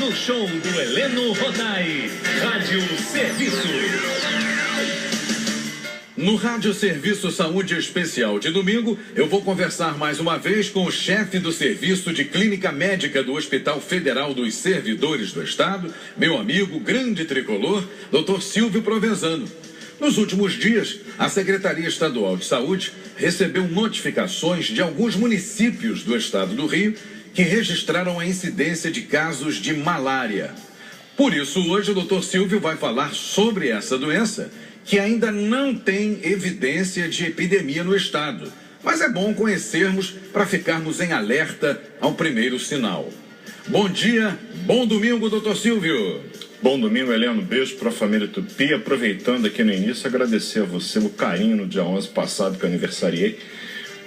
no show do Heleno Rodai, Rádio Serviço. No Rádio Serviço Saúde Especial de domingo, eu vou conversar mais uma vez com o chefe do Serviço de Clínica Médica do Hospital Federal dos Servidores do Estado, meu amigo, grande tricolor, Dr. Silvio Provenzano. Nos últimos dias, a Secretaria Estadual de Saúde recebeu notificações de alguns municípios do estado do Rio que registraram a incidência de casos de malária. Por isso, hoje, o Dr. Silvio vai falar sobre essa doença, que ainda não tem evidência de epidemia no estado. Mas é bom conhecermos para ficarmos em alerta ao primeiro sinal. Bom dia, bom domingo, doutor Silvio. Bom domingo, Heleno. Beijo para a família Tupi. Aproveitando aqui no início, agradecer a você o carinho no dia 11 passado que eu aniversariei.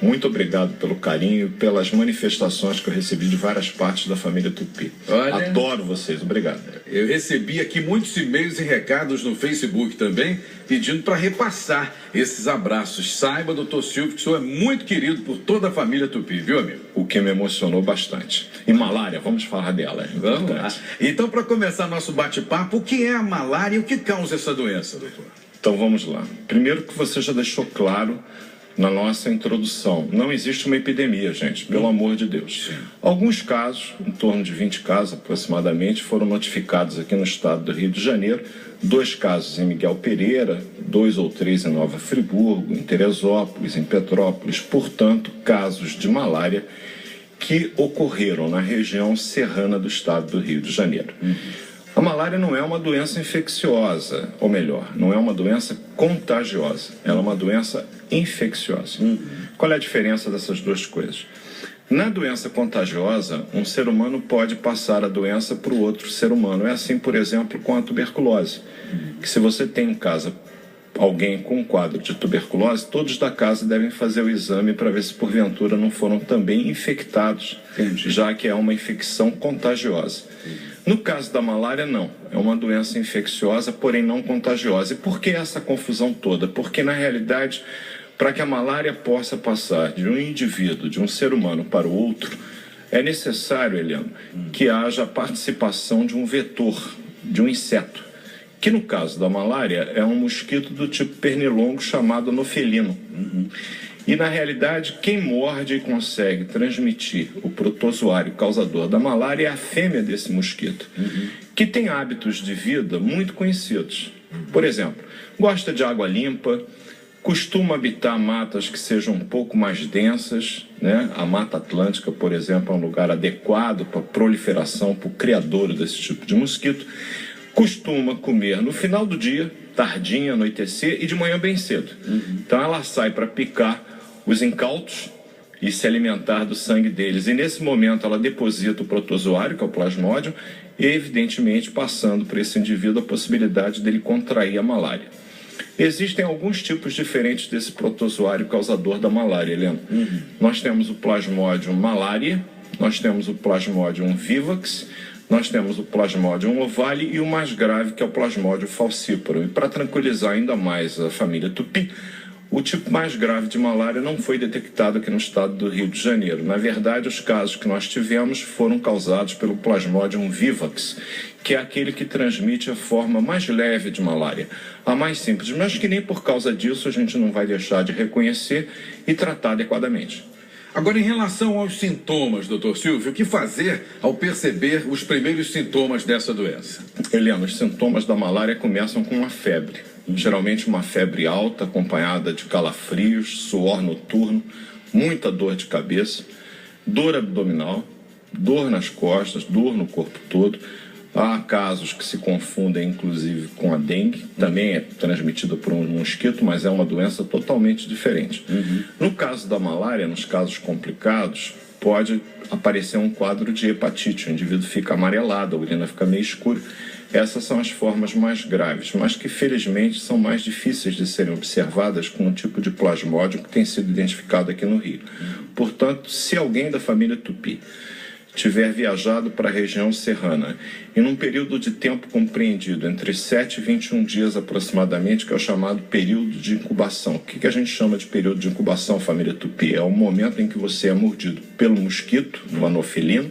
Muito obrigado pelo carinho e pelas manifestações que eu recebi de várias partes da família Tupi. Olha, adoro vocês, obrigado. Eu recebi aqui muitos e-mails e recados no Facebook também, pedindo para repassar esses abraços. Saiba, doutor Silvio, que o senhor é muito querido por toda a família Tupi, viu, amigo? O que me emocionou bastante. E malária, vamos falar dela. Vamos lá. Então, para começar nosso bate-papo, o que é a malária e o que causa essa doença, doutor? Então, vamos lá. Primeiro que você já deixou claro na nossa introdução, não existe uma epidemia, gente, pelo amor de Deus. Sim. Alguns casos, em torno de 20 casos aproximadamente, foram notificados aqui no estado do Rio de Janeiro. 2 casos em Miguel Pereira, 2 ou 3 em Nova Friburgo, em Teresópolis, em Petrópolis. Portanto, casos de malária que ocorreram na região serrana do estado do Rio de Janeiro. A malária não é uma doença infecciosa, ou melhor, não é uma doença contagiosa, ela é uma doença infecciosa. Qual é a diferença dessas duas coisas? Na doença contagiosa, um ser humano pode passar a doença para o outro ser humano. É assim, por exemplo, com a tuberculose, que se você tem em casa alguém com um quadro de tuberculose, todos da casa devem fazer o exame para ver se porventura não foram também infectados, já que é uma infecção contagiosa. No caso da malária, não. É uma doença infecciosa, porém não contagiosa. E por que essa confusão toda? Porque, na realidade, para que a malária possa passar de um indivíduo, de um ser humano para o outro, é necessário, Heleno, que haja a participação de um vetor, de um inseto, que no caso da malária é um mosquito do tipo pernilongo chamado anofelino. E na realidade, quem morde e consegue transmitir o protozoário causador da malária é a fêmea desse mosquito, que tem hábitos de vida muito conhecidos. Por exemplo, gosta de água limpa, costuma habitar matas que sejam um pouco mais densas, né? A Mata Atlântica, por exemplo, é um lugar adequado para a proliferação, para o criadouro desse tipo de mosquito. Costuma comer no final do dia, tardinha, anoitecer e de manhã bem cedo. Então ela sai para picar os incautos e se alimentar do sangue deles. E nesse momento ela deposita o protozoário, que é o plasmódio, e evidentemente passando para esse indivíduo a possibilidade dele contrair a malária. Existem alguns tipos diferentes desse protozoário causador da malária, Helena. Nós temos o Plasmodium malaria, nós temos o Plasmodium vivax, nós temos o Plasmodium ovale e o mais grave, que é o Plasmodium falciparum. E para tranquilizar ainda mais a família Tupi, o tipo mais grave de malária não foi detectado aqui no estado do Rio de Janeiro. Na verdade, os casos que nós tivemos foram causados pelo Plasmodium vivax, que é aquele que transmite a forma mais leve de malária, a mais simples, mas que nem por causa disso a gente não vai deixar de reconhecer e tratar adequadamente. Agora, em relação aos sintomas, doutor Silvio, o que fazer ao perceber os primeiros sintomas dessa doença? Helena, os sintomas da malária começam com uma febre. Geralmente uma febre alta, acompanhada de calafrios, suor noturno, muita dor de cabeça, dor abdominal, dor nas costas, dor no corpo todo. Há casos que se confundem, inclusive, com a dengue. Também é transmitida por um mosquito, mas é uma doença totalmente diferente. No caso da malária, nos casos complicados, pode aparecer um quadro de hepatite. O indivíduo fica amarelado, a urina fica meio escura. Essas são as formas mais graves, mas que, felizmente, são mais difíceis de serem observadas com um tipo de plasmódio que tem sido identificado aqui no Rio. Portanto, se alguém da família Tupi tiver viajado para a região serrana e num período de tempo compreendido entre 7 e 21 dias aproximadamente, que é o chamado período de incubação. O que a gente chama de período de incubação, família Tupi? É o momento em que você é mordido pelo mosquito, no anofelino,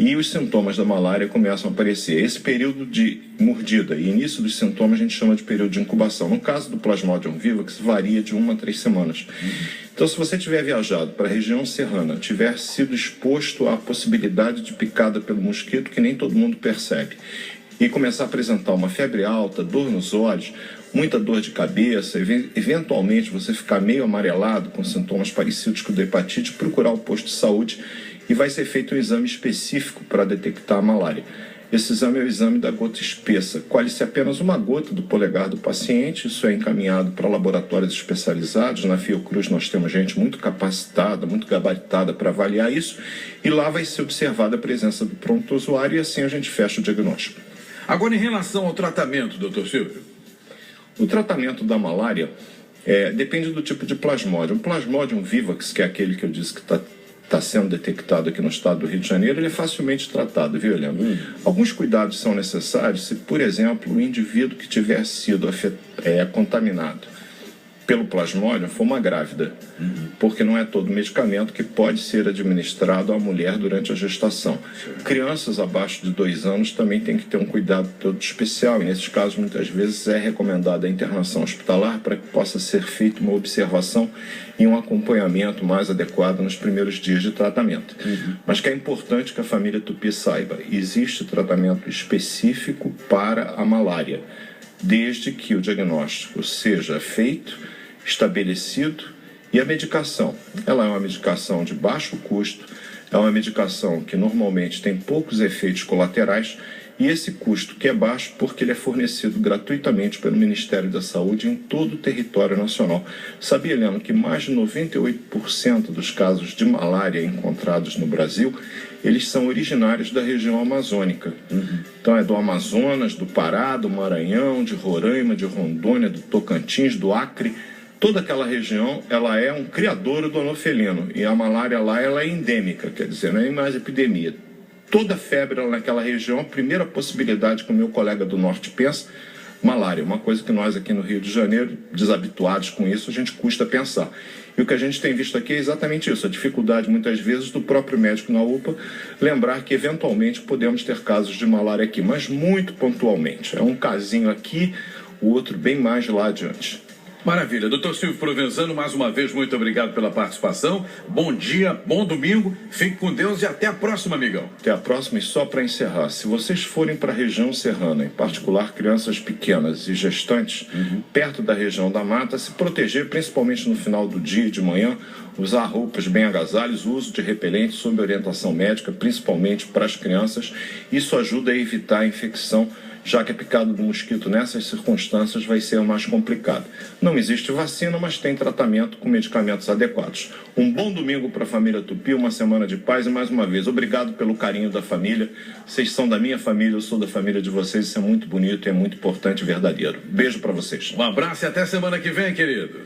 e os sintomas da malária começam a aparecer. Esse período de mordida e início dos sintomas a gente chama de período de incubação. No caso do Plasmodium vivax, varia de 1 a 3 semanas. Então, se você tiver viajado para a região serrana, tiver sido exposto à possibilidade de picada pelo mosquito, que nem todo mundo percebe, e começar a apresentar uma febre alta, dor nos olhos, muita dor de cabeça, eventualmente você ficar meio amarelado com sintomas parecidos com o da hepatite, procurar o posto de saúde e vai ser feito um exame específico para detectar a malária. Esse exame é o exame da gota espessa. Colhe-se apenas uma gota do polegar do paciente, isso é encaminhado para laboratórios especializados. Na Fiocruz nós temos gente muito capacitada, muito gabaritada para avaliar isso, e lá vai ser observada a presença do pronto-usuário e assim a gente fecha o diagnóstico. Agora, em relação ao tratamento, doutor Silvio? O tratamento da malária depende do tipo de plasmódium. O Plasmodium vivax, que é aquele que eu disse que está sendo detectado aqui no estado do Rio de Janeiro, ele é facilmente tratado, viu, Helena? Alguns cuidados são necessários se, por exemplo, o indivíduo que tiver sido contaminado pelo Plasmodium for uma grávida, porque não é todo medicamento que pode ser administrado à mulher durante a gestação. Crianças abaixo de 2 anos também tem que ter um cuidado todo especial, e nesses casos muitas vezes é recomendada a internação hospitalar para que possa ser feita uma observação e um acompanhamento mais adequado nos primeiros dias de tratamento. Mas que é importante que a família Tupi saiba, existe tratamento específico para a malária, desde que o diagnóstico seja feito, estabelecido, e a medicação. Ela é uma medicação de baixo custo, é uma medicação que normalmente tem poucos efeitos colaterais, e esse custo que é baixo porque ele é fornecido gratuitamente pelo Ministério da Saúde em todo o território nacional. Sabia, Helena, que mais de 98% dos casos de malária encontrados no Brasil, eles são originários da região amazônica. Então é do Amazonas, do Pará, do Maranhão, de Roraima, de Rondônia, do Tocantins, do Acre. Toda aquela região, ela é um criadouro do anofelino, e a malária lá ela é endêmica, quer dizer, não é mais epidemia. Toda febre naquela região, a primeira possibilidade que o meu colega do norte pensa, malária, uma coisa que nós aqui no Rio de Janeiro, desabituados com isso, a gente custa pensar. E o que a gente tem visto aqui é exatamente isso, a dificuldade muitas vezes do próprio médico na UPA lembrar que eventualmente podemos ter casos de malária aqui, mas muito pontualmente. É um casinho aqui, o outro bem mais lá adiante. Maravilha. Doutor Silvio Provenzano, mais uma vez, muito obrigado pela participação. Bom dia, bom domingo, fique com Deus e até a próxima, amigão. Até a próxima. E só para encerrar, se vocês forem para a região serrana, em particular crianças pequenas e gestantes, perto da região da mata, se proteger, principalmente no final do dia e de manhã, usar roupas bem agasalhos, uso de repelente sob orientação médica, principalmente para as crianças. Isso ajuda a evitar a infecção, já que a picada do mosquito nessas circunstâncias vai ser mais complicado. Não existe vacina, mas tem tratamento com medicamentos adequados. Um bom domingo para a família Tupi, uma semana de paz e mais uma vez, obrigado pelo carinho da família. Vocês são da minha família, eu sou da família de vocês, isso é muito bonito, é muito importante e verdadeiro. Beijo para vocês. Um abraço e até semana que vem, querido.